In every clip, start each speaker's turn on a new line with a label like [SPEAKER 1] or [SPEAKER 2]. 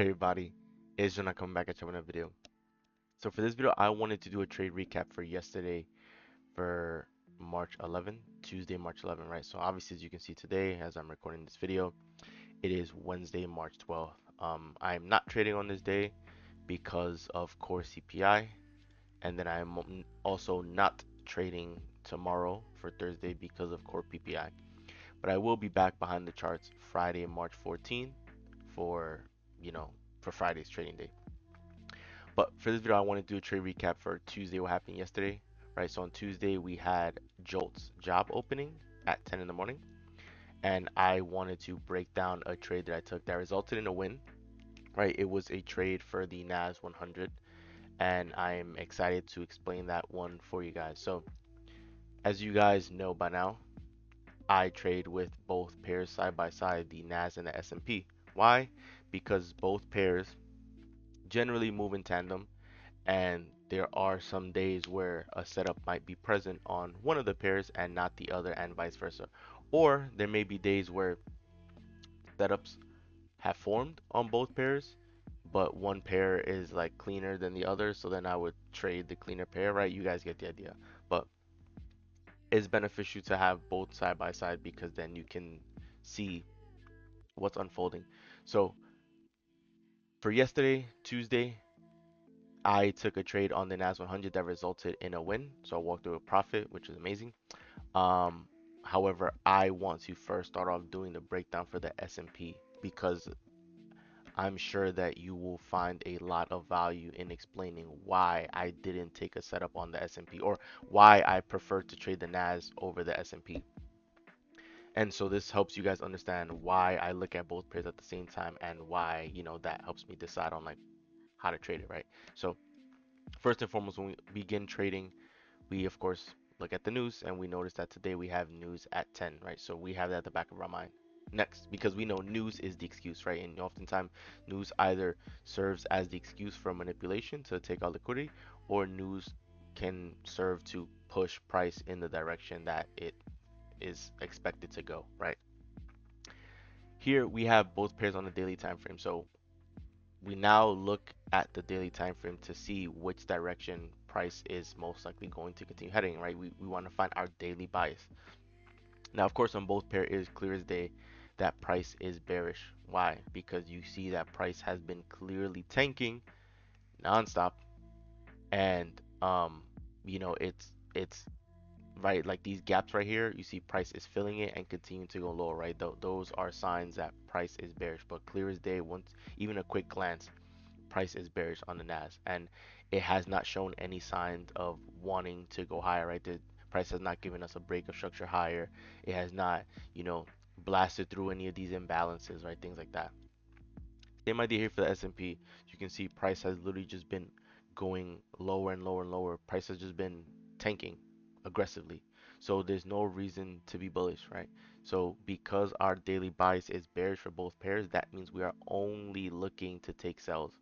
[SPEAKER 1] everybody? It's Jonah coming back at you with another video. So for this video, I wanted to do a trade recap for yesterday for March 11th, Tuesday, March 11th, right? So obviously, as you can see today, as I'm recording this video, it is Wednesday, March 12th. I'm not trading on this day because of core CPI, and then I'm also not trading tomorrow for Thursday because of core PPI. But I will be back behind the charts Friday, March 14th for, you know, for Friday's trading day. But for this video, I want to do a trade recap for Tuesday, what happened yesterday, right? So on Tuesday, we had Jolt's job opening at 10 in the morning, and I wanted to break down a trade that I took that resulted in a win, right? It was a trade for the NAS100, and I'm excited to explain that one for you guys. So as you guys know by now, I trade with both pairs side by side, the NAS and the S&P. Why? Because both pairs generally move in tandem, and there are some days where a setup might be present on one of the pairs and not the other, and vice versa. Or there may be days where setups have formed on both pairs, but one pair is like cleaner than the other, so then I would trade the cleaner pair, right? You guys get the idea. But it's beneficial to have both side by side because then you can see what's unfolding. So for yesterday, Tuesday, I took a trade on the NAS100 that resulted in a win. So I walked through a profit, which is amazing. Um, However, I want to first start off doing the breakdown for the S&P because I'm sure that you will find a lot of value in explaining why I didn't take a setup on the S&P or why I prefer to trade the NAS over the S&P. And so this helps you guys understand why I look at both pairs at the same time and why, that helps me decide on like how to trade it, right? So first and foremost, when we begin trading, we of course look at the news and we notice that today we have news at 10, right? So we have that at the back of our mind. Next, because we know news is the excuse, right? And oftentimes news either serves as the excuse for manipulation to take out liquidity, or news can serve to push price in the direction that it is expected to go, right? Here we have both pairs on the daily time frame. So we now look at the daily time frame to see which direction price is most likely going to continue heading, right? We want to find our daily bias. Now, of course, on both pair, it is clear as day that price is bearish. Why? Because you see that price has been clearly tanking nonstop, and it's right, like these gaps right here. You see price is filling it and continuing to go lower, right? Those are signs that price is bearish. But clear as day, once even a quick glance, price is bearish on the NAS, and it has not shown any signs of wanting to go higher, right? The price has not given us a break of structure higher. It has not, blasted through any of these imbalances, right? Things like that. Same idea here for the S&P. You can see price has literally just been going lower and lower and lower. Price has just been tanking aggressively. So there's no reason to be bullish, right? So because our daily bias is bearish for both pairs, that means we are only looking to take sells.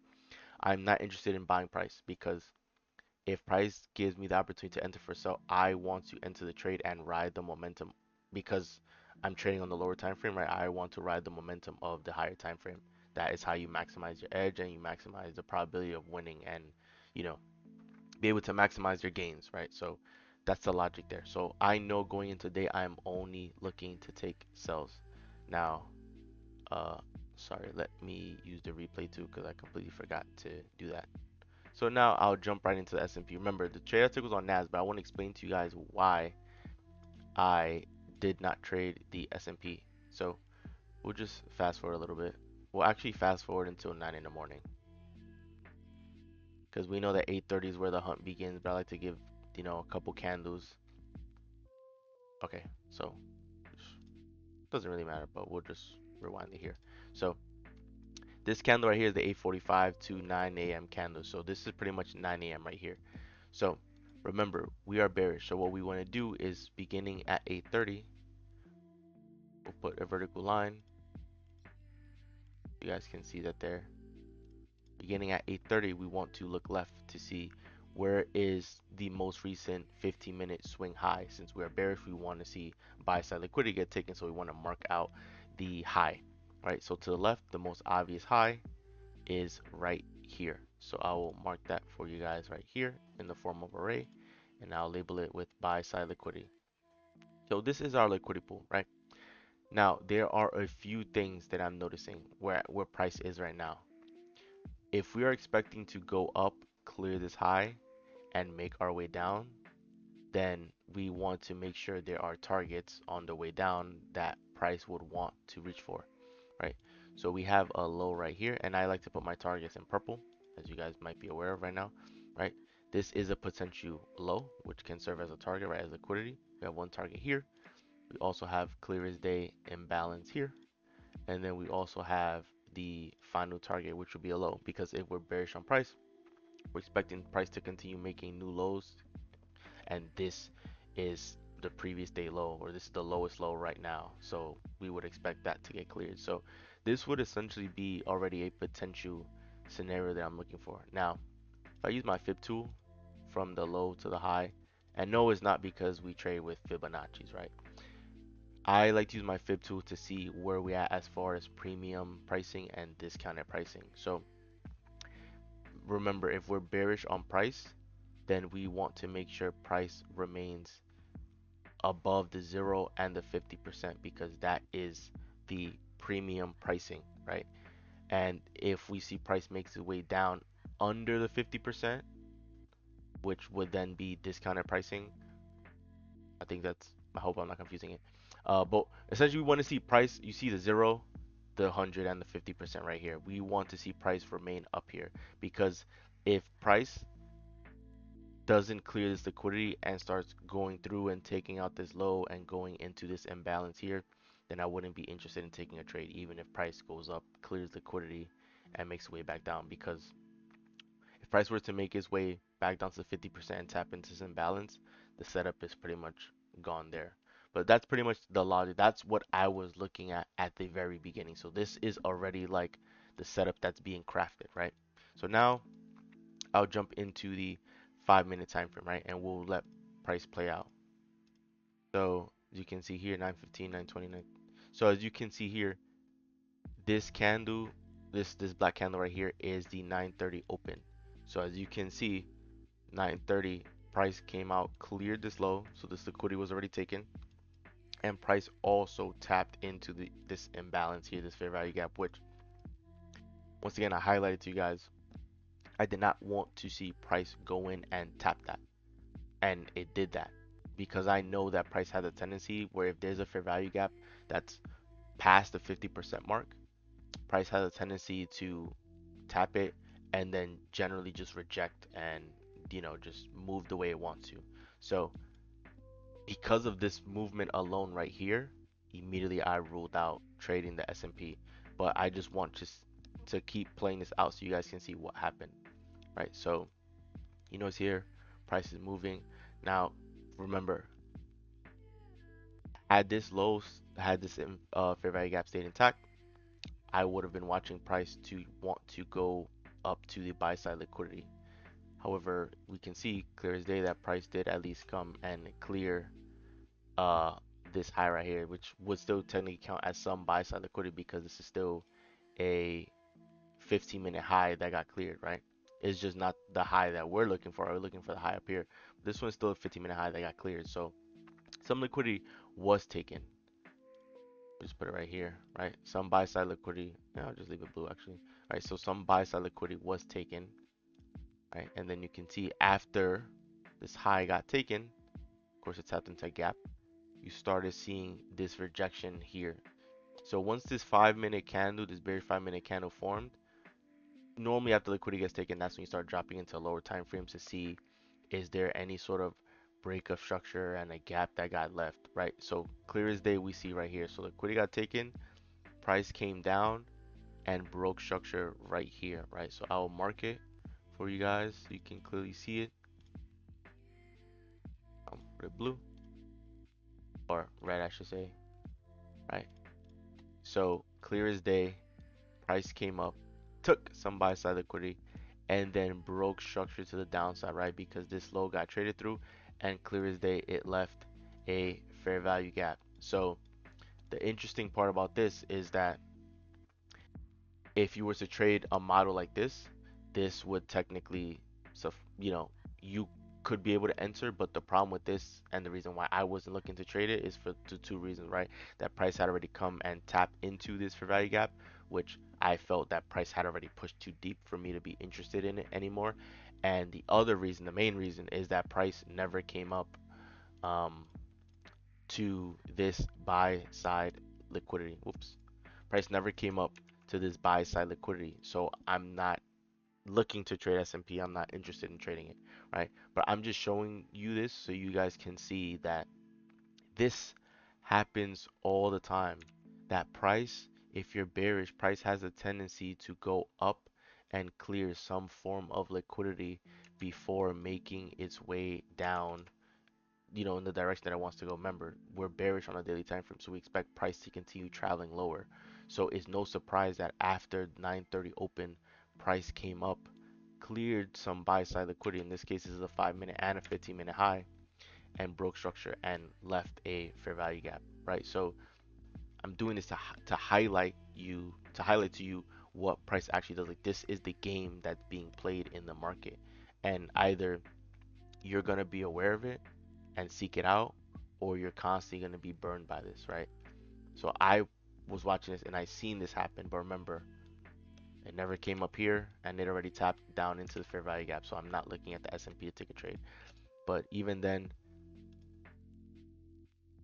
[SPEAKER 1] I'm not interested in buying price because if price gives me the opportunity to enter for sell, I want to enter the trade and ride the momentum because I'm trading on the lower time frame, right? I want to ride the momentum of the higher time frame. That is how you maximize your edge and you maximize the probability of winning and, you know, be able to maximize your gains, right? So that's the logic there. So I know going into the day, I'm only looking to take sells. Now, uh, sorry, let me use the replay too because I completely forgot to do that. So now I'll jump right into the S&P. Remember, the trade I took was on NAS, but I want to explain to you guys why I did not trade the S&P. So we'll just fast forward a little bit. We'll actually fast forward until 9 in the morning because we know that 8:30 is where the hunt begins, but I like to give, a couple candles. Okay, so doesn't really matter, but we'll just rewind it here. So this candle right here is the 8:45 to 9 a.m. candle. So this is pretty much 9 a.m. right here. So remember, we are bearish. So what we want to do is beginning at 8:30, we'll put a vertical line. You guys can see that there. Beginning at 8:30, we want to look left to see where is the most recent 15-minute swing high. Since we are bearish, we want to see buy side liquidity get taken. So we want to mark out the high, right? So to the left, the most obvious high is right here. So I will mark that for you guys right here in the form of array, and I'll label it with buy side liquidity. So this is our liquidity pool, right? Now there are a few things that I'm noticing where price is right now. If we are expecting to go up, clear this high, and make our way down, then we want to make sure there are targets on the way down that price would want to reach for, right? So we have a low right here, and I like to put my targets in purple, as you guys might be aware of right now, right? This is a potential low, which can serve as a target, right, as liquidity. We have one target here. We also have clear as day imbalance here, and then we also have the final target, which will be a low, because if we're bearish on price, we're expecting price to continue making new lows, and this is the previous day low, or this is the lowest low right now, so we would expect that to get cleared. So this would essentially be already a potential scenario that I'm looking for. Now if I use my fib tool from the low to the high, and no, it's not because we trade with Fibonacci's, right? I like to use my fib tool to see where we at as far as premium pricing and discounted pricing. So remember, if we're bearish on price, then we want to make sure price remains above the 0 and the 50%, because that is the premium pricing, right? And if we see price makes its way down under the 50%, which would then be discounted pricing, I think that's, I hope I'm not confusing it. But essentially we want to see price, you see the 0, the 100 and the 50% right here. We want to see price remain up here, because if price doesn't clear this liquidity and starts going through and taking out this low and going into this imbalance here, then I wouldn't be interested in taking a trade, even if price goes up, clears liquidity, and makes its way back down. Because if price were to make its way back down to 50% and tap into this imbalance, the setup is pretty much gone there. But that's pretty much the logic. That's what I was looking at the very beginning. So this is already like the setup that's being crafted, right? So now I'll jump into the 5 minute time frame, right? And we'll let price play out. So as you can see here, 9:15, 9:29. So as you can see here, this candle, this black candle right here is the 9:30 open. So as you can see, 9:30 price came out, cleared this low, so this liquidity was already taken, and price also tapped into this imbalance here, this fair value gap, which once again I highlighted to you guys. I did not want to see price go in and tap that, and it did that, because I know that price has a tendency where if there's a fair value gap that's past the 50% mark, price has a tendency to tap it and then generally just reject and just move the way it wants to. So because of this movement alone right here, immediately I ruled out trading the S&P. But I just want to keep playing this out so you guys can see what happened, right? So it's here, price is moving. Now remember, had this low, had this fair value gap stayed intact, I would have been watching price to want to go up to the buy side liquidity. However, we can see clear as day that price did at least come and clear uh this high right here, which would still technically count as some buy side liquidity, because this is still a 15-minute high that got cleared, right? It's just not the high that we're looking for. We're looking for the high up here. This one's still a 15-minute high that got cleared. So some liquidity was taken. Just put it right here, right? Some buy side liquidity. Yeah, I'll just leave it blue actually. All right, so some buy side liquidity was taken, right? And then you can see after this high got taken, of course it's tapped into a gap, you started seeing this rejection here. So once this 5 minute candle, this bearish 5 minute candle formed, normally after liquidity gets taken, that's when you start dropping into lower time frames to see is there any sort of break of structure and a gap that got left, right? So clear as day we see right here. So liquidity got taken, price came down and broke structure right here, right? So I'll mark it for you guys so you can clearly see it. Put it blue or red, I should say, right? So clear as day, price came up, took some buy side liquidity, and then broke structure to the downside, right? Because this low got traded through, and clear as day, it left a fair value gap. So the interesting part about this is that if you were to trade a model like this would technically, so you could be able to enter, but the problem with this and the reason why I wasn't looking to trade it is for two reasons, right? That price had already come and tapped into this fair value gap, which I felt that price had already pushed too deep for me to be interested in it anymore. And the other reason, the main reason, is that price never came up um, to this buy side liquidity. Whoops. Price never came up to this buy side liquidity. So I'm not looking to trade S&P. I'm not interested in trading it, right? But I'm just showing you this so you guys can see that this happens all the time. That price, if you're bearish, price has a tendency to go up and clear some form of liquidity before making its way down, in the direction that it wants to go. Remember, we're bearish on a daily time frame, so we expect price to continue traveling lower. So it's no surprise that after 9:30 open, price came up, cleared some buy side liquidity. In this case, this is a 5-minute and a 15-minute high, and broke structure and left a fair value gap, right? So I'm doing this to highlight to you what price actually does. Like, this is the game that's being played in the market, and either you're gonna be aware of it and seek it out, or you're constantly going to be burned by this, right? So I was watching this and I seen this happen, but remember, it never came up here and it already tapped down into the fair value gap. So I'm not looking at the S&P to take a trade. But even then,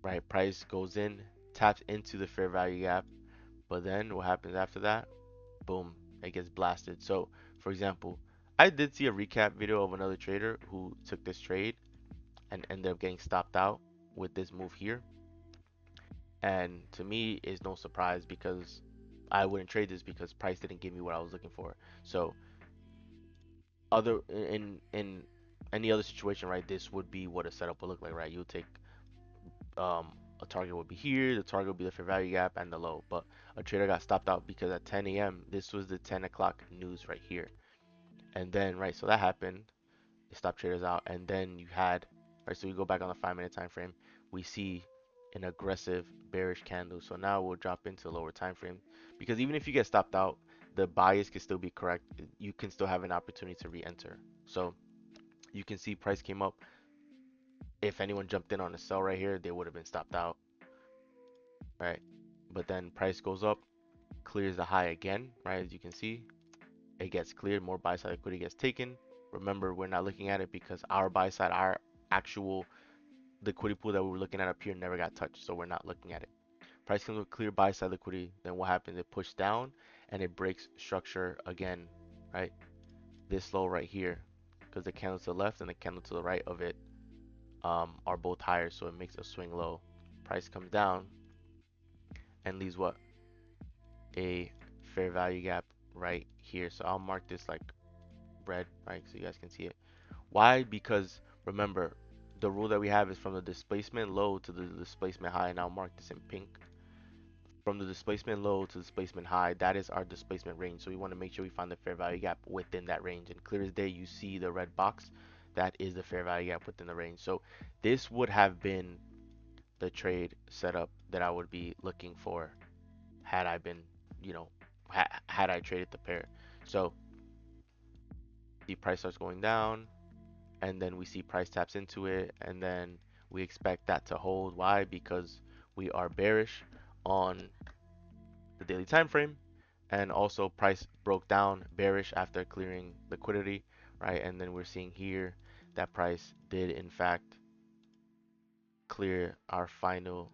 [SPEAKER 1] right, price goes in, taps into the fair value gap, but then what happens after that? Boom, it gets blasted. So for example, I did see a recap video of another trader who took this trade and ended up getting stopped out with this move here. And to me, it's no surprise because I wouldn't trade this because price didn't give me what I was looking for. So other in any other situation, right, this would be what a setup would look like, right? You'll take a target would be here, the target would be the fair value gap and the low. But a trader got stopped out because at 10 a.m. this was the 10 o'clock news right here. And then right, so that happened. Stop traders out, and then you had, right, so we go back on the 5-minute time frame, we see an aggressive bearish candle. So now we'll drop into the lower time frame, because even if you get stopped out, the bias can still be correct. You can still have an opportunity to re-enter. So you can see price came up. If anyone jumped in on a sell right here, they would have been stopped out, right? But then price goes up, clears the high again, right? As you can see, it gets cleared, more buy side equity gets taken. Remember, we're not looking at it because our buy side, our actual liquidity pool that we were looking at up here never got touched, so we're not looking at it. Price comes with clear buy side liquidity, then what happens? It pushes down and it breaks structure again, right? This low right here, because the candle to the left and the candle to the right of it are both higher, so it makes a swing low. Price comes down and leaves what? A fair value gap right here. So I'll mark this like red, right, so you guys can see it. Why? Because remember, the rule that we have is from the displacement low to the displacement high, and I'll mark this in pink. From the displacement low to displacement high, that is our displacement range. So we want to make sure we find the fair value gap within that range. And clear as day, you see the red box, that is the fair value gap within the range. So this would have been the trade setup that I would be looking for had I been, had I traded the pair. So the price starts going down, and then we see price taps into it, and then we expect that to hold. Why? Because we are bearish on the daily time frame, and also price broke down bearish after clearing liquidity, right? And then we're seeing here that price did in fact clear our final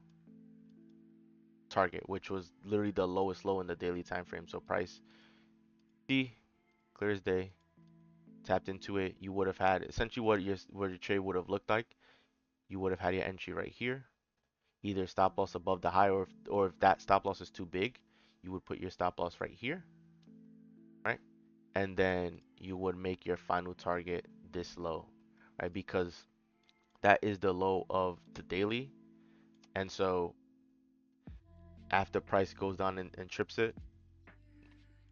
[SPEAKER 1] target, which was literally the lowest low in the daily time frame. So price D clears day, tapped into it. You would have had essentially what your trade would have looked like. You would have had your entry right here, either stop loss above the high, or if that stop loss is too big, you would put your stop loss right here, right? And then you would make your final target this low, right? Because that is the low of the daily. And so after price goes down and trips it,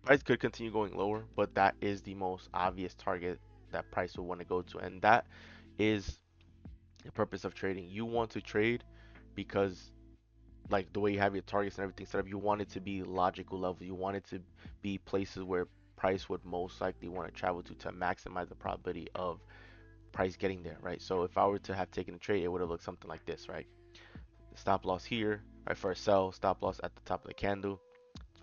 [SPEAKER 1] price could continue going lower, but that is the most obvious target that price will want to go to. And that is the purpose of trading. You want to trade because like the way you have your targets and everything set up, you want it to be logical level. You want it to be places where price would most likely want to travel to maximize the probability of price getting there, right? So if I were to have taken a trade, it would have looked something like this, right? Stop loss here, right, for a sell, stop loss at the top of the candle,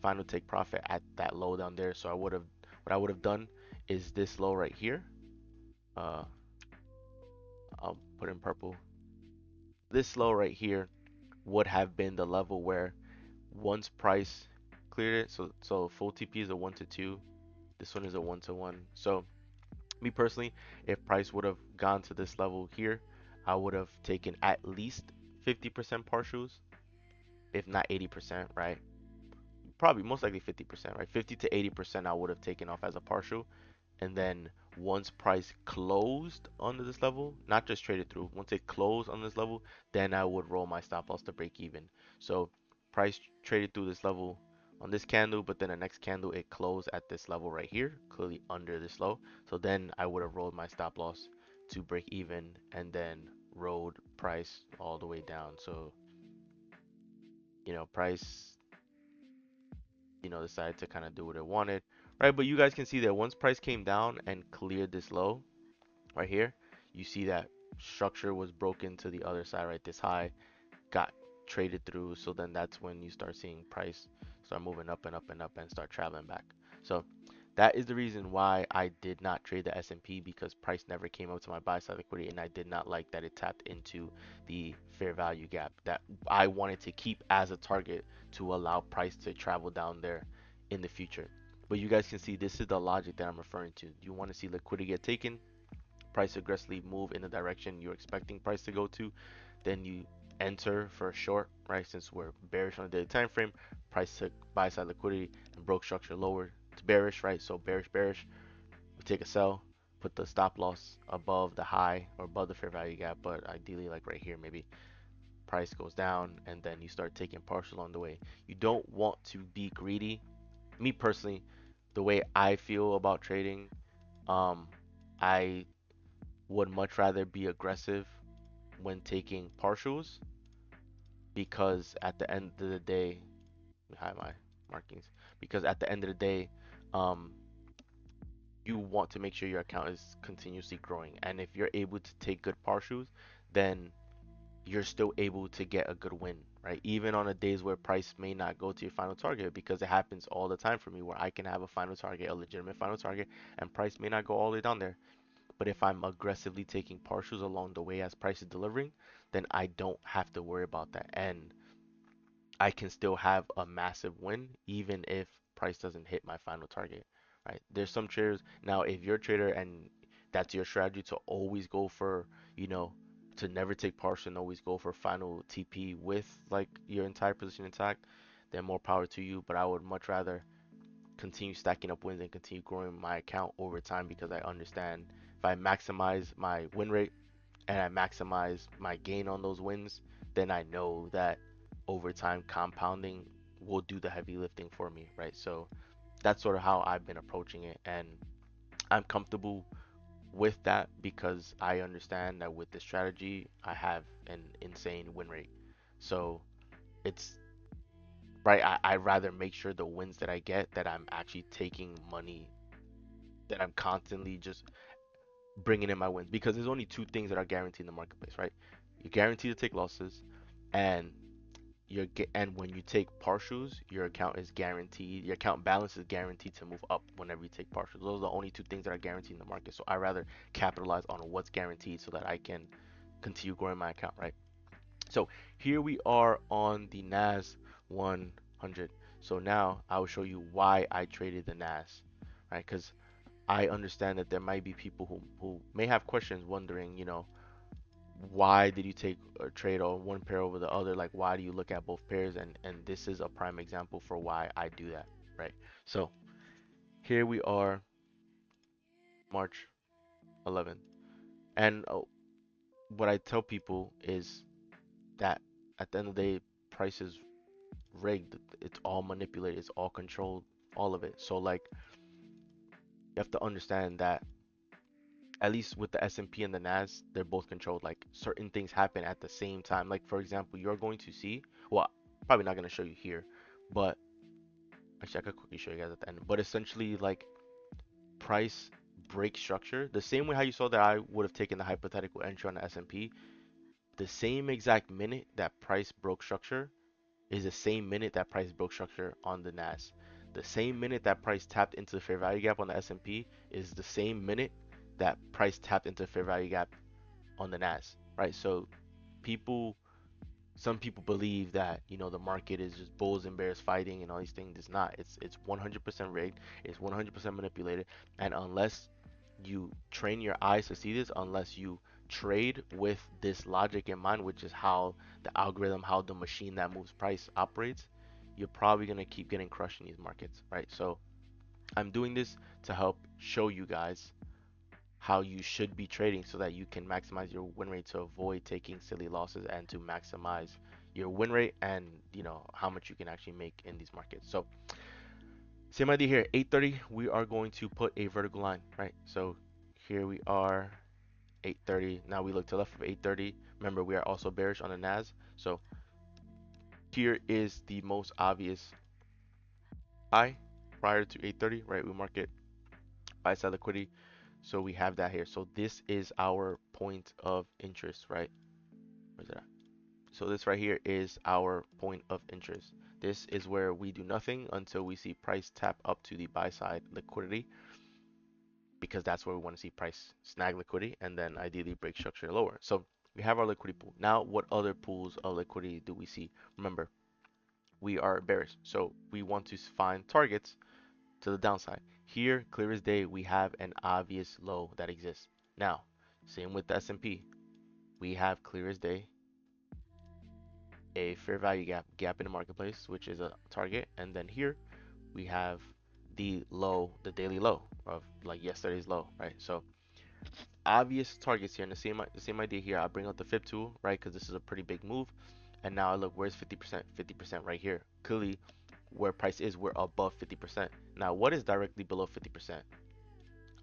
[SPEAKER 1] final take profit at that low down there. So what I would have done is this low right here. Uh, I'll put in purple. This low right here would have been the level where once price cleared it, so full TP is a 1 to 2. This one is a 1 to 1. So me personally, if price would have gone to this level here, I would have taken at least 50% partials, if not 80%, right? Probably most likely 50%, right? 50 to 80% I would have taken off as a partial. And then once price closed under this level, not just traded through, once it closed on this level, then I would roll my stop loss to break even. So price traded through this level on this candle, but then the next candle it closed at this level right here, clearly under this low. So then I would have rolled my stop loss to break even and then rode price all the way down. So, price, decided to kind of do what it wanted, right? But you guys can see that once price came down and cleared this low, right here, you see that structure was broken to the other side, right? This high got traded through, so then that's when you start seeing price start moving up and up and up and start traveling back. So that is the reason why I did not trade the S&P, because price never came up to my buy side liquidity, and I did not like that it tapped into the fair value gap that I wanted to keep as a target to allow price to travel down there in the future. But you guys can see this is the logic that I'm referring to. You want to see liquidity get taken, price aggressively move in the direction you're expecting price to go to, then you enter for a short, right? Since we're bearish on the daily time frame, price took buy side liquidity and broke structure lower to bearish, right? So bearish, bearish, we take a sell, put the stop loss above the high or above the fair value gap, but ideally like right here maybe. Price goes down and then you start taking partial on the way. You don't want to be greedy. Me personally, the way I feel about trading, um, I would much rather be aggressive when taking partials, because at the end of the day, hide my markings, because at the end of the day, um, you want to make sure your account is continuously growing. And if you're able to take good partials, then you're still able to get a good win, right? Even on the days where price may not go to your final target, because it happens all the time for me where I can have a final target, a legitimate final target, and price may not go all the way down there. But if I'm aggressively taking partials along the way as price is delivering, then I don't have to worry about that. And I can still have a massive win even if price doesn't hit my final target, right? There's some traders. Now, if you're a trader and that's your strategy to always go for, you know, to never take partial and always go for final TP with like your entire position intact, then more power to you. But I would much rather continue stacking up wins and continue growing my account over time, because I understand if I maximize my win rate and I maximize my gain on those wins, then I know that over time compounding will do the heavy lifting for me, right? So that's sort of how I've been approaching it, and I'm comfortable with that because I understand that with this strategy I have an insane win rate. So it's right. I rather make sure the wins that I get, that I'm actually taking money, that I'm constantly just bringing in my wins, because there's only two things that are guaranteed in the marketplace, right? You're guaranteed to take losses, and and when you take partials, your account is guaranteed, your account balance is guaranteed to move up whenever you take partials. Those are the only two things that are guaranteed in the market. So I rather capitalize on what's guaranteed so that I can continue growing my account, right? So here we are on the NAS 100. So now I will show you why I traded the NAS, right? Because I understand that there might be people who may have questions wondering, why did you take a trade on one pair over the other? Like, why do you look at both pairs? And this is a prime example for why I do that, right? So here we are, March 11th. And what I tell people is that at the end of the day, price is rigged. It's all manipulated. It's all controlled, all of it. So like, you have to understand that at least with the S&P and the NAS, they're both controlled. Like certain things happen at the same time. Like for example, you're going to see, well, Probably not gonna show you here, but actually I could quickly show you guys at the end. But essentially, like price break structure, the same way how you saw that I would have taken the hypothetical entry on the S&P, the same exact minute that price broke structure is the same minute that price broke structure on the NAS. The same minute that price tapped into the fair value gap on the S&P is the same minute that price tapped into the fair value gap on the NAS, right? So people some people believe that the market is just bulls and bears fighting and all these things. It's not. It's 100% rigged. It's 100% manipulated. And unless you train your eyes to see this, unless you trade with this logic in mind, which is how the algorithm, how the machine that moves price operates, you're probably gonna keep getting crushed in these markets, right? So I'm doing this to help show you guys how you should be trading so that you can maximize your win rate to avoid taking silly losses and to maximize your win rate and how much you can actually make in these markets. So same idea here, 8:30 we are going to put a vertical line, right? So here we are, 8:30. Now we look to the left of 8:30. Remember, we are also bearish on the NAS. So here is the most obvious high prior to 8:30, right? We mark it buy side liquidity. So we have that here. So this is our point of interest, right? Where's that? So this right here is our point of interest. This is where we do nothing until we see price tap up to the buy side liquidity, because that's where we want to see price snag liquidity and then ideally break structure lower. So we have our liquidity pool. Now, what other pools of liquidity do we see? Remember, we are bearish, so we want to find targets to the downside. Here, clear as day, we have an obvious low that exists. Now, same with the S&P. We have clear as day a fair value gap in the marketplace, which is a target, and then here we have the low, the daily low of like yesterday's low, right? So obvious targets here, and the same idea here. I bring out the fib tool, right? Because this is a pretty big move, and now I look, where's 50%? 50% right here. Clearly, where price is, we're above 50%. Now, what is directly below 50%?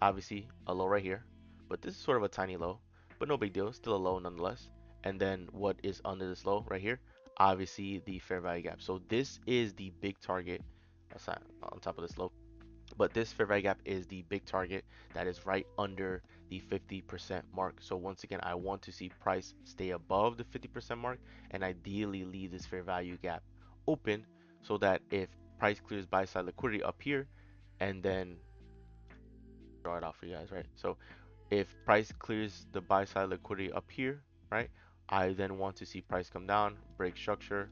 [SPEAKER 1] Obviously, a low right here, but this is sort of a tiny low, but no big deal, still a low nonetheless. And then what is under this low right here? Obviously, the fair value gap. So this is the big target on top of this low, but this fair value gap is the big target that is right under the 50% mark. So once again, I want to see price stay above the 50% mark and ideally leave this fair value gap open, so that if price clears buy side liquidity up here, and then draw it out for you guys, right? So if price clears the buy side liquidity up here, right, I then want to see price come down, break structure,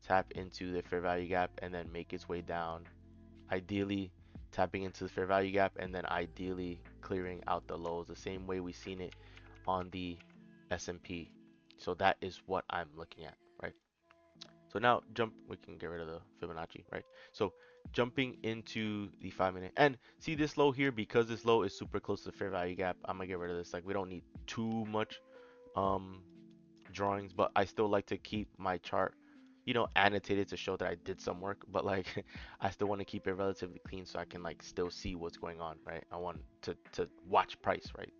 [SPEAKER 1] tap into the fair value gap, and then make its way down, ideally tapping into the fair value gap and then ideally clearing out the lows the same way we've seen it on the S&P. So that is what I'm looking at, right? So now we can get rid of the Fibonacci, right? So jumping into the 5 minute, and see this low here, because this low is super close to the fair value gap, I'm gonna get rid of this. Like, we don't need too much um drawings, but I still like to keep my chart, annotated to show that I did some work, but like I still want to keep it relatively clean so I can like still see what's going on, right? I want to watch price, right?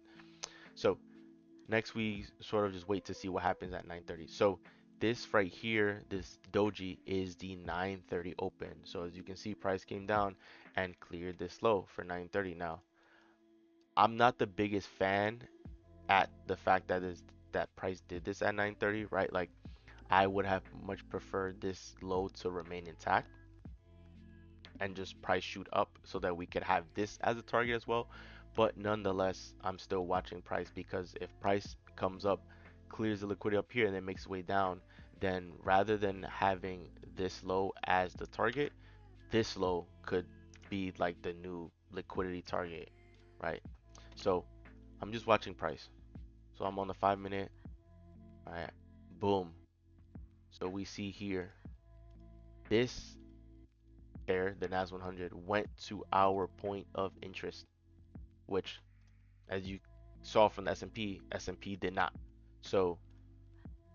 [SPEAKER 1] So next we sort of just wait to see what happens at 9:30. So this right here, this doji, is the 9:30 open. So as you can see, price came down and cleared this low for 9:30. Now, I'm not the biggest fan at the fact that is that price did this at 9:30, right? Like, I would have much preferred this low to remain intact and just price shoot up so that we could have this as a target as well. But nonetheless, I'm still watching price, because if price comes up, clears the liquidity up here and then makes its way down, then rather than having this low as the target, this low could be like the new liquidity target, right? So I'm just watching price. So I'm on the 5 minute. All right, boom. So we see here this there, the NAS100 went to our point of interest, which, as you saw from the S&P did not. So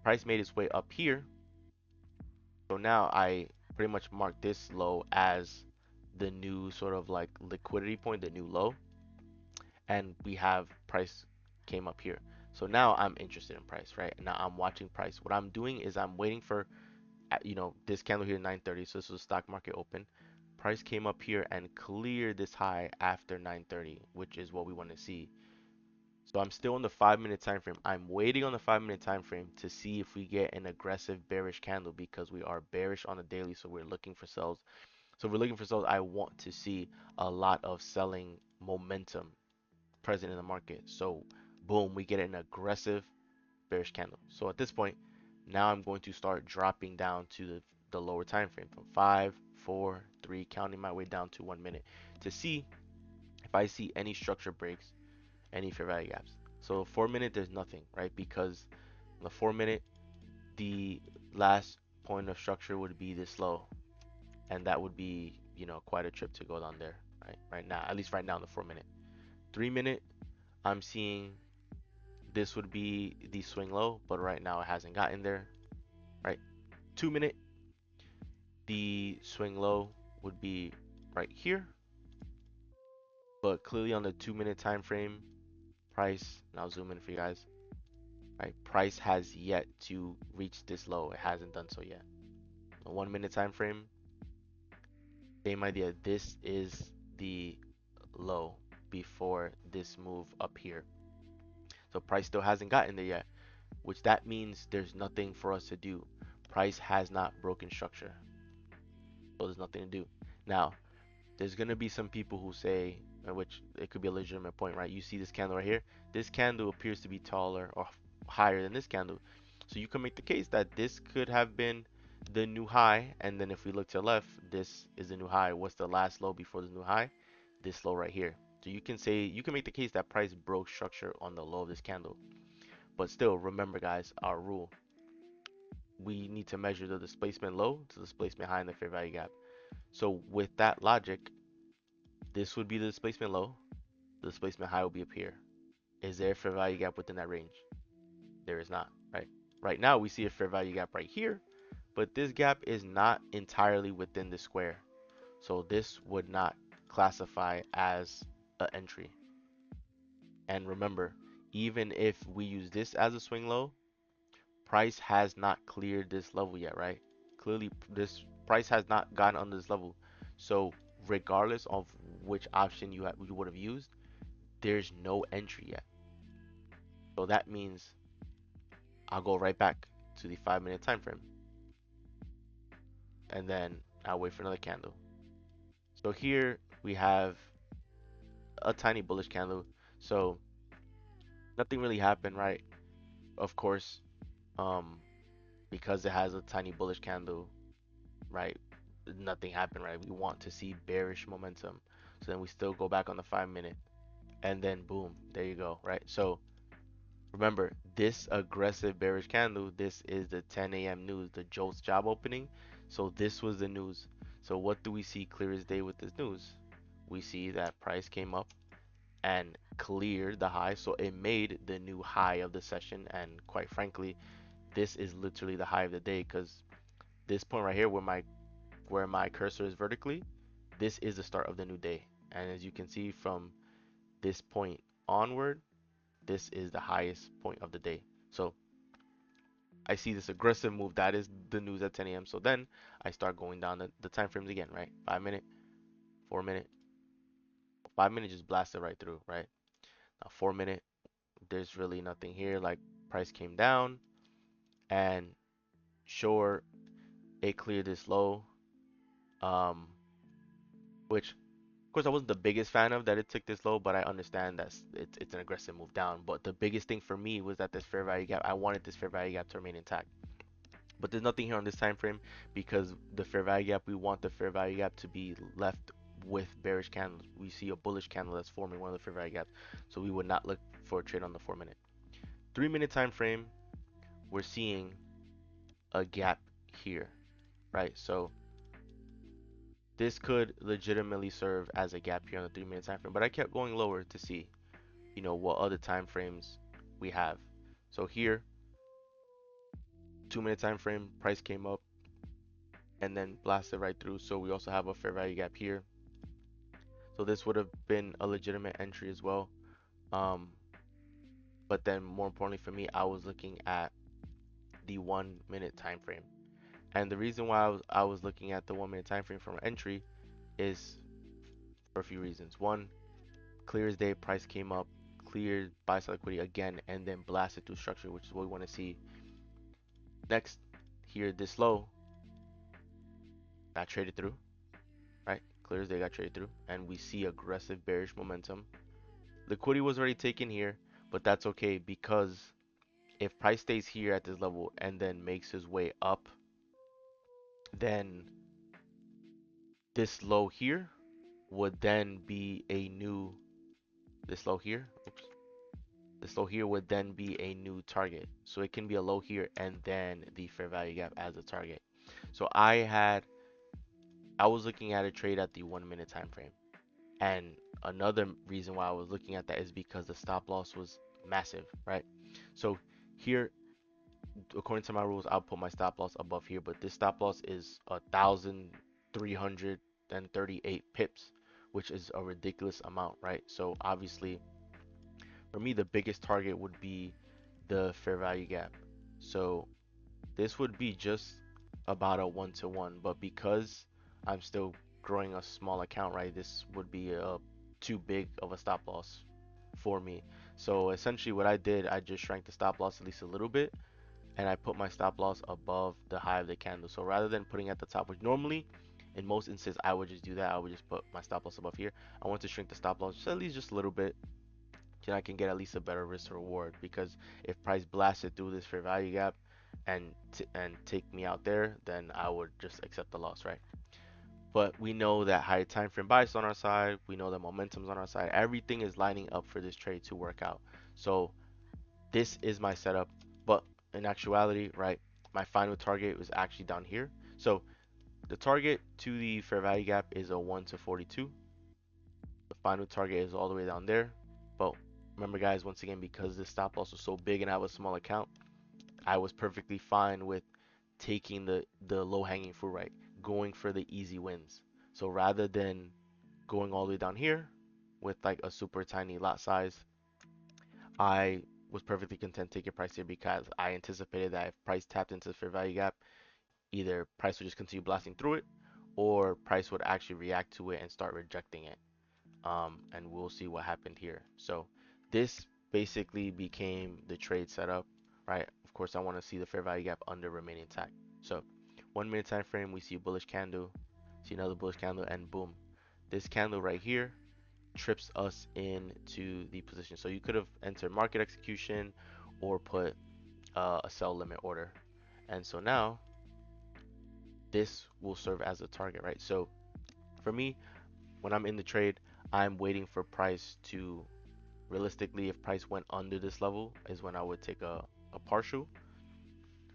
[SPEAKER 1] price made its way up here. So now I pretty much mark this low as the new sort of like liquidity point, the new low, and we have price came up here. So now I'm interested in price, right? Now I'm watching price. What I'm doing is I'm waiting for this candle here 9:30, so this was stock market open. Price came up here and cleared this high after 9:30, which is what we want to see. So I'm still on the 5 minute time frame. I'm waiting on the 5 minute time frame to see if we get an aggressive bearish candle because we are bearish on the daily, so we're looking for sells. So if we're looking for sells, I want to see a lot of selling momentum present in the market. So boom, we get an aggressive bearish candle. So at this point, now I'm going to start dropping down to the lower time frame from 5, 4, 3, counting my way down to 1 minute to see if I see any structure breaks, any fair value gaps. So 4 minute, there's nothing, right? Because the 4 minute, the last point of structure would be this low, and that would be, quite a trip to go down there, right? Right now, at least right now in the 4 minute. 3 minute, I'm seeing this would be the swing low, but right now it hasn't gotten there, right? 2 minute, the swing low would be right here, but clearly on the 2 minute time frame, price, and I'll zoom in for you guys, right? Price has yet to reach this low. It hasn't done so yet. The 1 minute time frame, same idea. This is the low before this move up here. So price still hasn't gotten there yet, which that means there's nothing for us to do. Price has not broken structure, so there's nothing to do. Now, there's gonna be some people who say, which it could be a legitimate point, right? You see this candle right here. This candle appears to be taller or higher than this candle. So you can make the case that this could have been the new high. And then if we look to the left, this is the new high. What's the last low before the new high? This low right here. So you can make the case that price broke structure on the low of this candle. But still, remember guys, our rule. We need to measure the displacement low to the displacement high in the fair value gap. So with that logic, this would be the displacement low. The displacement high will be up here. Is there a fair value gap within that range? There is not, right? Right now we see a fair value gap right here, but this gap is not entirely within the square. So this would not classify as an entry. And remember, even if we use this as a swing low, price has not cleared this level yet, right? Clearly this price has not gotten under this level. So regardless of which option you would have used, there's no entry yet. So that means I'll go right back to the 5 minute time frame and then I'll wait for another candle. So here we have a tiny bullish candle. So nothing really happened, right? Of course, um, because it has a tiny bullish candle, right? Nothing happened, right? We want to see bearish momentum. So then we still go back on the 5 minute and then boom, there you go, right? So remember, this aggressive bearish candle, this is the 10 a.m. news, the JOLTS job opening. So this was the news. So what do we see clear as day with this news? We see that price came up and cleared the high. So it made the new high of the session. And quite frankly, this is literally the high of the day because this point right here where my cursor is vertically, this is the start of the new day. And as you can see from this point onward, this is the highest point of the day. So I see this aggressive move. That is the news at 10 a.m. So then I start going down the time frames again, right? 5 minute, 4 minute, 5 minute just blasted right through, right? Now 4 minute, there's really nothing here. Like price came down and sure it cleared this low, um, which of course I wasn't the biggest fan of that it took this low, but I understand that it's an aggressive move down. But the biggest thing for me was that this fair value gap, I wanted this fair value gap to remain intact. But there's nothing here on this time frame because the fair value gap, we want the fair value gap to be left with bearish candles. We see a bullish candle that's forming one of the fair value gaps, so we would not look for a trade on the 4 minute. 3 minute time frame, we're seeing a gap here, right? So this could legitimately serve as a gap here on the 3 minute time frame, but I kept going lower to see, what other time frames we have. So here, 2 minute time frame, price came up and then blasted right through. So we also have a fair value gap here. So this would have been a legitimate entry as well. Um, but then more importantly for me, I was looking at the 1 minute time frame. And the reason why I was looking at the 1 minute time frame for entry is for a few reasons. One, clear as day, price came up, cleared buy side liquidity again, and then blasted through structure, which is what we want to see. Next, here this low got traded through, right? Clear as day got traded through, and we see aggressive bearish momentum. Liquidity was already taken here, but that's okay because if price stays here at this level and then makes his way up, then this low here would then be a new this low here. Oops. This low here would then be a new target. So it can be a low here and then the fair value gap as a target. So I was looking at a trade at the 1 minute time frame. And another reason why I was looking at that is because the stop loss was massive, right? So here, according to my rules, I'll put my stop loss above here, but this stop loss is 1,338 pips, which is a ridiculous amount, right? So obviously, for me, the biggest target would be the fair value gap. So this would be just about a 1-to-1, but because I'm still growing a small account, right, this would be too big of a stop loss for me. So essentially what I did, I just shrank the stop loss at least a little bit, and I put my stop loss above the high of the candle. So rather than putting at the top, which normally in most instances I would just do that, I would just put my stop loss above here. I want to shrink the stop loss just at least just a little bit, then I can get at least a better risk reward. Because if price blasted through this fair value gap and take me out there, then I would just accept the loss, right? But we know that higher time frame bias on our side. We know that momentum's on our side. Everything is lining up for this trade to work out. So this is my setup. But in actuality, right, my final target was actually down here. So the target to the fair value gap is a 1-to-42. The final target is all the way down there. But remember, guys, once again, because this stop loss was so big and I have a small account, I was perfectly fine with taking the low hanging fruit, right? Going for the easy wins. So rather than going all the way down here with like a super tiny lot size, I was perfectly content taking price here because I anticipated that if price tapped into the fair value gap, either price would just continue blasting through it or price would actually react to it and start rejecting it. And we'll see what happened here. So this basically became the trade setup, right? Of course, I want to see the fair value gap under remain intact. So 1 minute time frame, we see a bullish candle, see another bullish candle, and boom, this candle right here trips us into the position. So you could have entered market execution or put a sell limit order. And so now this will serve as a target, right? So for me, when I'm in the trade, I'm waiting for price to realistically, if price went under this level is when I would take a partial,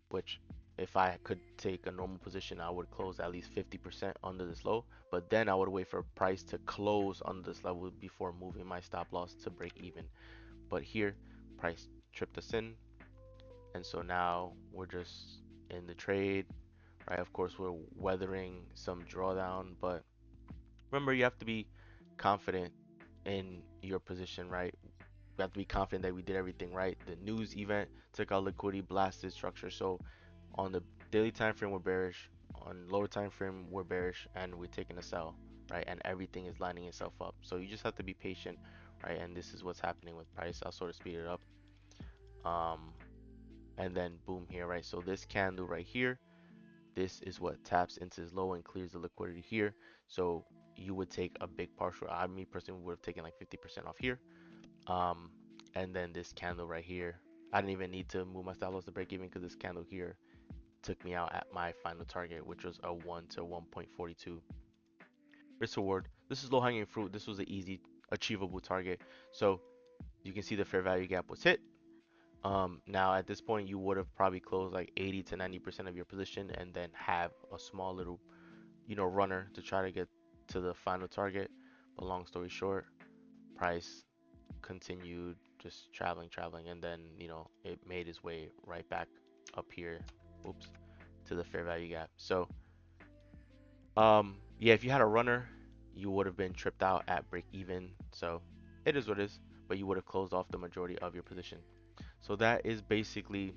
[SPEAKER 1] which if I could take a normal position, I would close at least 50% under this low, but then I would wait for price to close under this level before moving my stop loss to break even. But here, price tripped us in, and so now we're just in the trade, right? Of course, we're weathering some drawdown, but remember, you have to be confident in your position, right? We have to be confident that we did everything right. The news event took out liquidity, blasted structure. So on the daily time frame, we're bearish. On lower time frame, we're bearish, and we're taking a sell, right? And everything is lining itself up. So you just have to be patient, right? And this is what's happening with price. I'll sort of speed it up. Um, and then boom here, right? So this candle right here, this is what taps into this low and clears the liquidity here. So you would take a big partial. I, me personally, would have taken like 50% off here. Um, and then this candle right here, I didn't even need to move my stop loss to break even because this candle here took me out at my final target, which was a 1 to 1.42 risk reward. This is low hanging fruit. This was an easy achievable target. So you can see the fair value gap was hit. Now at this point you would have probably closed like 80 to 90% of your position and then have a small little, runner to try to get to the final target. But long story short, price continued just traveling, and then it made its way right back up here, oops, to the fair value gap. So yeah, if you had a runner, you would have been tripped out at break even. So it is what it is, but you would have closed off the majority of your position. So that is basically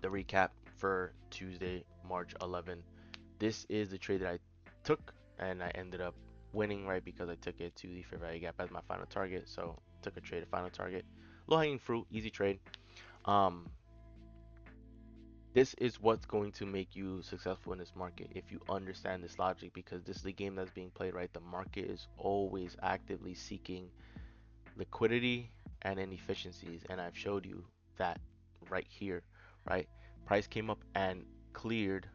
[SPEAKER 1] the recap for Tuesday, March 11th. This is the trade that I took, and I ended up winning, right, because I took it to the fair value gap as my final target. So took a trade, a final target, low hanging fruit, easy trade. Um, this is what's going to make you successful in this market if you understand this logic, because this is the game that's being played, right? The market is always actively seeking liquidity and inefficiencies, and I've showed you that right here, right? Price came up and cleared.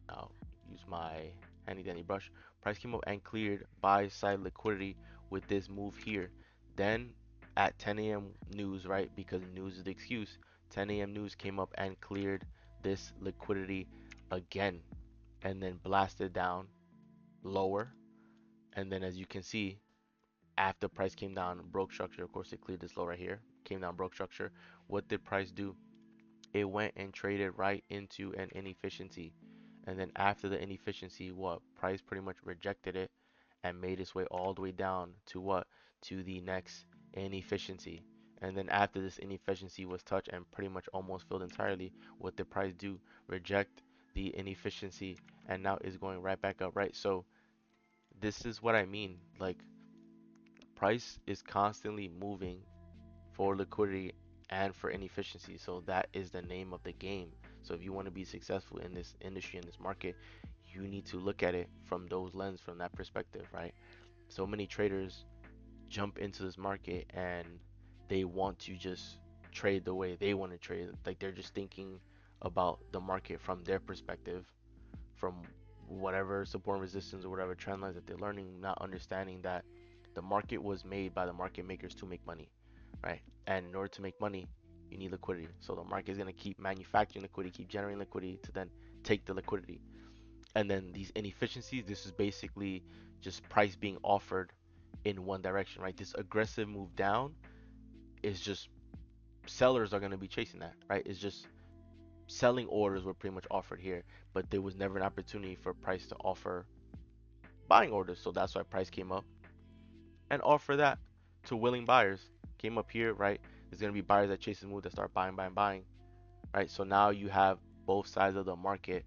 [SPEAKER 1] I'll use my handy dandy brush. Price came up and cleared buy side liquidity with this move here. Then at 10 a.m. news, right? Because news is the excuse. 10 a.m. news came up and cleared this liquidity again, and then blasted down lower. And then as you can see, after price came down, broke structure. Of course, it cleared this low right here. Came down, broke structure. What did price do? It went and traded right into an inefficiency. And then after the inefficiency, what? Price pretty much rejected it and made its way all the way down to what? To the next inefficiency. And then after this inefficiency was touched and pretty much almost filled entirely, what did price do? Reject the inefficiency, and now is going right back up, right? So this is what I mean. Like, price is constantly moving for liquidity and for inefficiency. So that is the name of the game. So if you want to be successful in this industry, in this market, you need to look at it from those lens, from that perspective, right? So many traders jump into this market and they want to just trade the way they want to trade. Like, they're just thinking about the market from their perspective, from whatever support and resistance or whatever trend lines that they're learning, not understanding that the market was made by the market makers to make money, right? And in order to make money, you need liquidity. So the market is going to keep manufacturing liquidity, keep generating liquidity to then take the liquidity. And then these inefficiencies, this is basically just price being offered in one direction, right? This aggressive move down is just sellers are going to be chasing that, right? It's just selling orders were pretty much offered here, but there was never an opportunity for price to offer buying orders. So that's why price came up and offer that to willing buyers. Came up here, right? There's gonna be buyers that chase the move that start buying, buying, buying, right? So now you have both sides of the market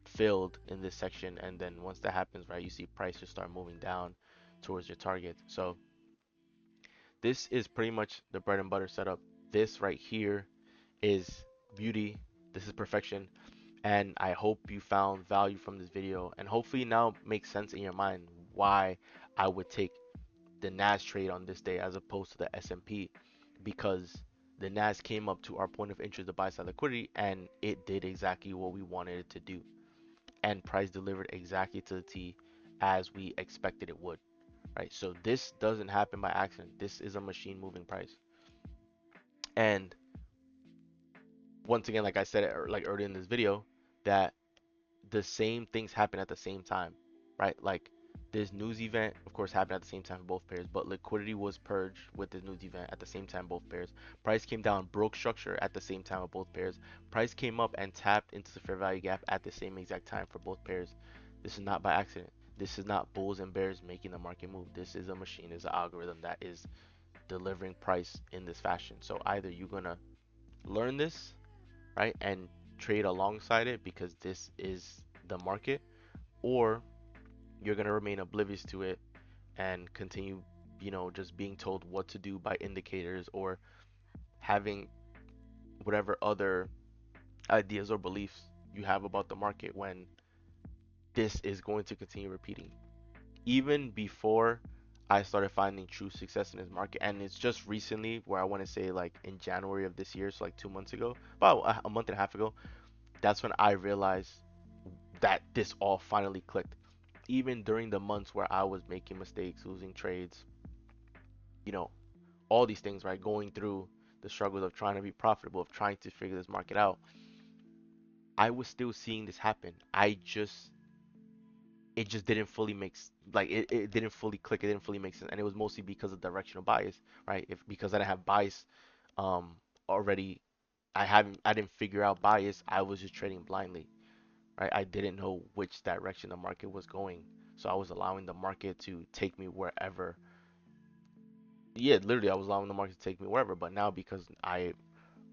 [SPEAKER 1] filled in this section, and then once that happens, right, you see price just start moving down towards your target. So this is pretty much the bread and butter setup. This right here is beauty. This is perfection. And I hope you found value from this video, and hopefully now makes sense in your mind why I would take the NAS trade on this day as opposed to the S&P, because the NAS came up to our point of interest, the buy side liquidity, and it did exactly what we wanted it to do, and price delivered exactly to the T as we expected it would, right? So this doesn't happen by accident. This is a machine moving price. And once again, like I said, like earlier in this video, that the same things happen at the same time, right? Like, this news event, of course, happened at the same time for both pairs, but liquidity was purged with the news event at the same time, both pairs. Price came down, broke structure at the same time of both pairs. Price came up and tapped into the fair value gap at the same exact time for both pairs. This is not by accident. This is not bulls and bears making the market move. This is a machine, is an algorithm that is delivering price in this fashion. So either you're gonna learn this, right, and trade alongside it because this is the market, or you're going to remain oblivious to it and continue, just being told what to do by indicators, or having whatever other ideas or beliefs you have about the market, when this is going to continue repeating. Even before I started finding true success in this market, and it's just recently, where I want to say like in January of this year, so like 2 months ago, about a month and a half ago, that's when I realized that this all finally clicked. Even during the months where I was making mistakes, losing trades, you know, all these things, right? Going through the struggles of trying to be profitable, of trying to figure this market out, I was still seeing this happen. It just didn't fully like it didn't fully click, it didn't fully make sense. And it was mostly because of directional bias, right? Because I didn't have bias um already, I didn't figure out bias, I was just trading blindly, right? I didn't know which direction the market was going. So I was allowing the market to take me wherever. Yeah, literally, I was allowing the market to take me wherever. But now, because I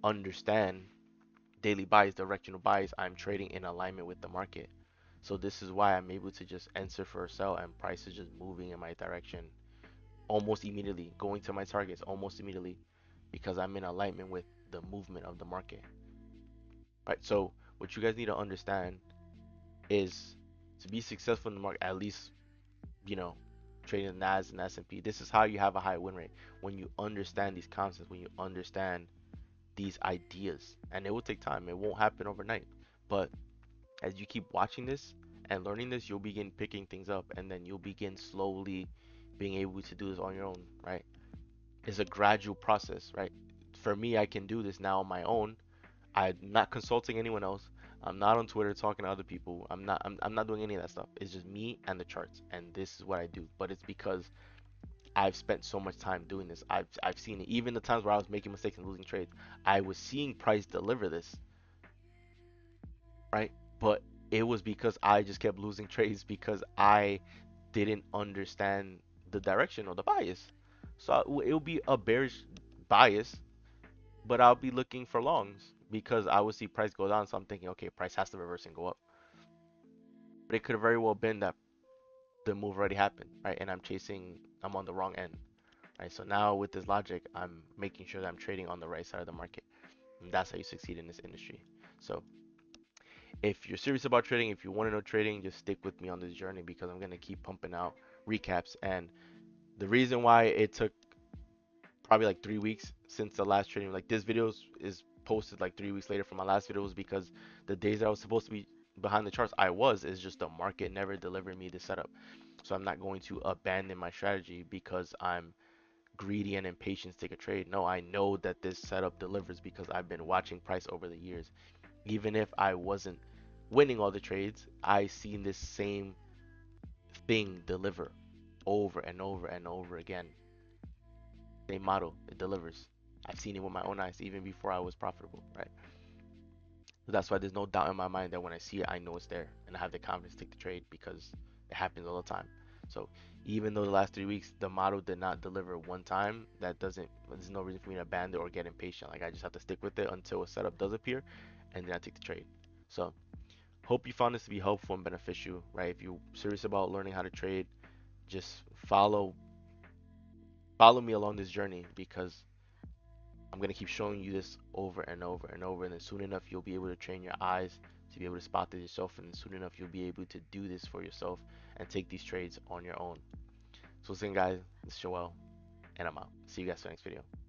[SPEAKER 1] understand daily buys, directional buys, I'm trading in alignment with the market. So this is why I'm able to just enter for a sell and price is just moving in my direction almost immediately, going to my targets almost immediately because I'm in alignment with the movement of the market. Right? So what you guys need to understand is to be successful in the market, at least, you know, trading the NAS and S&P, this is how you have a high win rate. When you understand these concepts, when you understand these ideas, and it will take time. It won't happen overnight. But as you keep watching this and learning this, you'll begin picking things up, and then you'll begin slowly being able to do this on your own, right? It's a gradual process, right? For me, I can do this now on my own. I'm not consulting anyone else. I'm not on Twitter talking to other people. I'm not doing any of that stuff. It's just me and the charts, and this is what I do. But it's because I've spent so much time doing this. I've seen it. Even the times where I was making mistakes and losing trades, I was seeing price deliver this, right? But it was because I just kept losing trades because I didn't understand the direction or the bias. So it'll be a bearish bias, but I'll be looking for longs because I would see price go down. So I'm thinking, okay, price has to reverse and go up. But it could have very well been that the move already happened, right? And I'm on the wrong end, right? So now with this logic, I'm making sure that I'm trading on the right side of the market. And that's how you succeed in this industry. So if you're serious about trading, if you want to know trading, just stick with me on this journey because I'm going to keep pumping out recaps. And the reason why it took probably like 3 weeks since the last trading, like this video is posted like 3 weeks later from my last video, was because the days that I was supposed to be behind the charts, is just the market never delivered me the setup. So I'm not going to abandon my strategy because I'm greedy and impatient to take a trade. No, I know that this setup delivers because I've been watching price over the years. Even if I wasn't winning all the trades, I seen this same thing deliver over and over and over again. Same model, it delivers. I've seen it with my own eyes even before I was profitable, right? So that's why there's no doubt in my mind that when I see it, I know it's there and I have the confidence to take the trade because it happens all the time. So even though the last 3 weeks the model did not deliver one time, there's no reason for me to abandon or get impatient. Like I just have to stick with it until a setup does appear and then I take the trade. So hope you found this to be helpful and beneficial, right? If you're serious about learning how to trade, just follow me along this journey because I'm gonna keep showing you this over and over and over, and then soon enough you'll be able to train your eyes to be able to spot this yourself, and then soon enough you'll be able to do this for yourself and take these trades on your own. So listen, guys, this is Joel, and I'm out. See you guys for the next video.